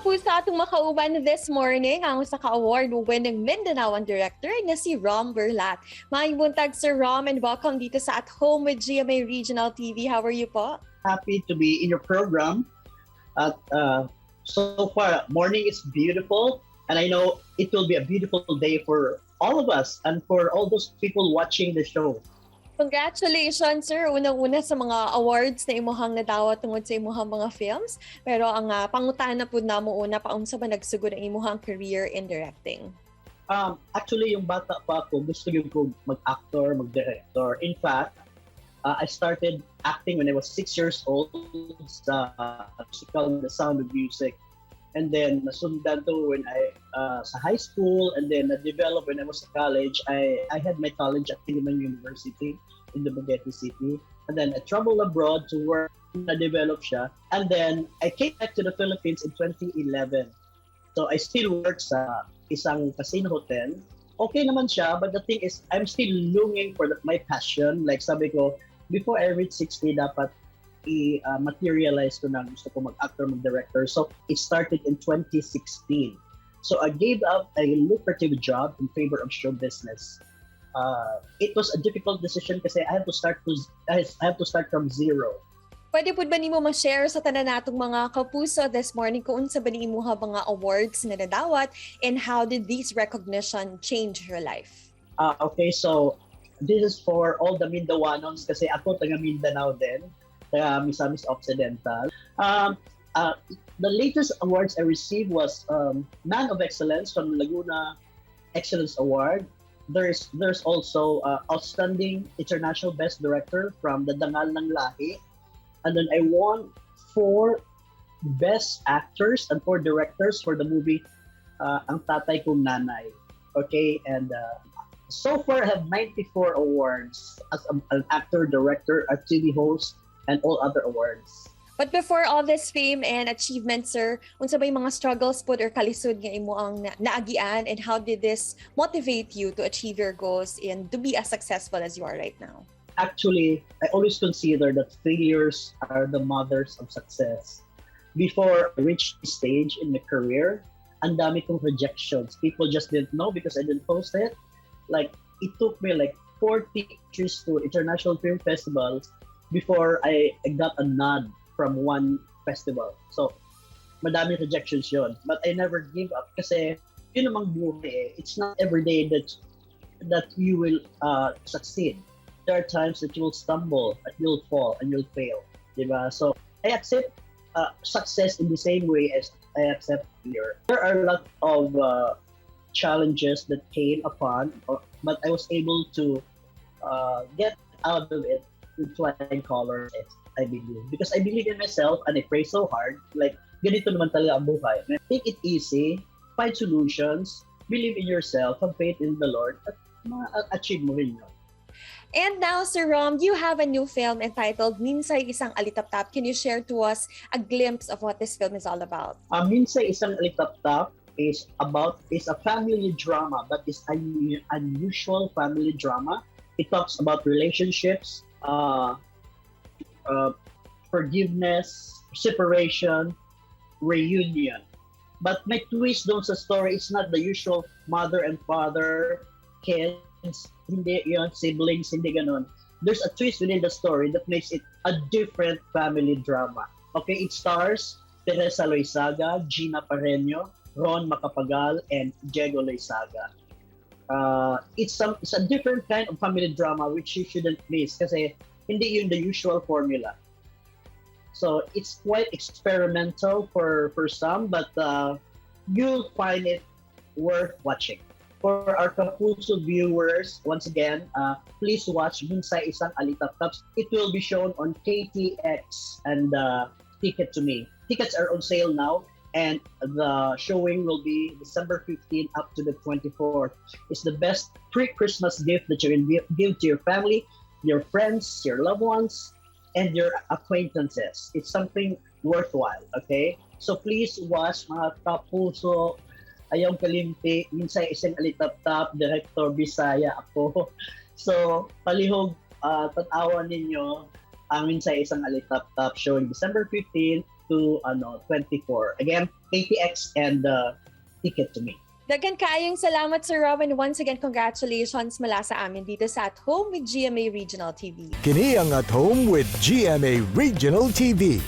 kapuso atong makauban this morning ang sa ka-award-winning Mindanaon Director na si Romm Burlat. Maayong buntag Sir Romm and welcome dito sa At Home with GMA Regional TV. How are you po? Happy to be in your program. At so far, morning is beautiful, and I know it will be a beautiful day for all of us and for all those people watching the show. Congratulations, sir. Unang-una sa mga awards na imuhang nadawat tungod sa imuhang mga films. Pero ang pangutana po na mo una, paunsa ba nagsugod ang imuhang career in directing? Actually, yung bata pa ako, gusto ko mag-actor, mag-director. In fact, I started acting when I was 6 years old sa musical The Sound of Music. And then nasundan to when I sa high school, and then na-develop when I was sa college. I had my college at Nakatuon University in Dumaguete City. And then I traveled abroad to work, na-develop siya. And then I came back to the Philippines in 2011. So I still work sa isang casino hotel. Okay naman siya, but the thing is, I'm still longing for my passion. Like sabi ko, before I reach 60, dapat i-materialize ko na gusto ko mag-actor, mag-director. So it started in 2016. So I gave up a lucrative job in favor of show business. It was a difficult decision kasi I have to start from zero. Pwede po ba nimo ma-share sa tanan natong mga kapuso this morning kung unsa ba ni imuha mga awards na nadawat and how did these recognition change your life? Okay, so this is for all the Mindawanons kasi ako taga Mindanao din. Misamis Occidental. The latest awards I received was Man of Excellence from Laguna Excellence Award. There's also Outstanding International Best Director from the Dangal ng Lahi. And then I won 4 Best Actors and 4 Directors for the movie Ang Tatay Kong Nanay. Okay, and so far I have 94 awards as an actor, director, a TV host, and all other awards. But before all this fame and achievement, sir, unsa ba yung mga struggles po or kalisod nga imo ang naagian, and how did this motivate you to achieve your goals and to be as successful as you are right now? Actually, I always consider that failures are the mothers of success. Before I reached this stage in my career, ang dami kong rejections. People just didn't know because I didn't post it. Like, it took me like 40 trips to international film festivals before I got a nod from one festival. So, madami rejections yun. But I never give up kasi yun namang buhay eh. It's not every day that you will succeed. There are times that you will stumble, that you'll fall, and you'll fail. Diba? So, I accept success in the same way as I accept failure. There are a lot of challenges that came upon, but I was able to get out of it with flying colors, I believe. Because I believe in myself and I pray so hard. Like, ganito naman talaga ang buhay. Take it easy, find solutions, believe in yourself, have faith in the Lord, at ma-achieve mo rin yun. And now, Sir Romm, you have a new film entitled Minsay Isang Alitaptap. Can you share to us a glimpse of what this film is all about? Minsay Isang Alitaptap is a family drama, but it's an unusual family drama. It talks about relationships, forgiveness, separation, reunion. But may twist doon sa story. It's not the usual mother and father, kids, hindi yun, siblings, hindi ganun. There's a twist within the story that makes it a different family drama. Okay, it stars Teresa Loizaga, Gina Pareño, Ron Macapagal, and Diego Loizaga. It's a different kind of family drama which you shouldn't miss kasi hindi yun the usual formula. So it's quite experimental for some, but you'll find it worth watching. For our Kapuso viewers, once again, please watch Minsay Isang Alitaptap. It will be shown on KTX and Ticket to Me. Tickets are on sale now, and the showing will be December 15 up to the 24th. It's the best pre-Christmas gift that you can give to your family, your friends, your loved ones, and your acquaintances. It's something worthwhile, okay? So please watch mga Kapuso, ayaw kalimti, Minsay Isang Alitaptap, Director Bisaya ako. So, palihog tanawan ninyo ang Minsay Isang Alitaptap showing December 15 to 24. Again, KTX and Ticket to Me. Daghan kaayong salamat, Sir Romm, and once again, congratulations mula sa amin dito sa At Home with GMA Regional TV. Kini ang At Home with GMA Regional TV.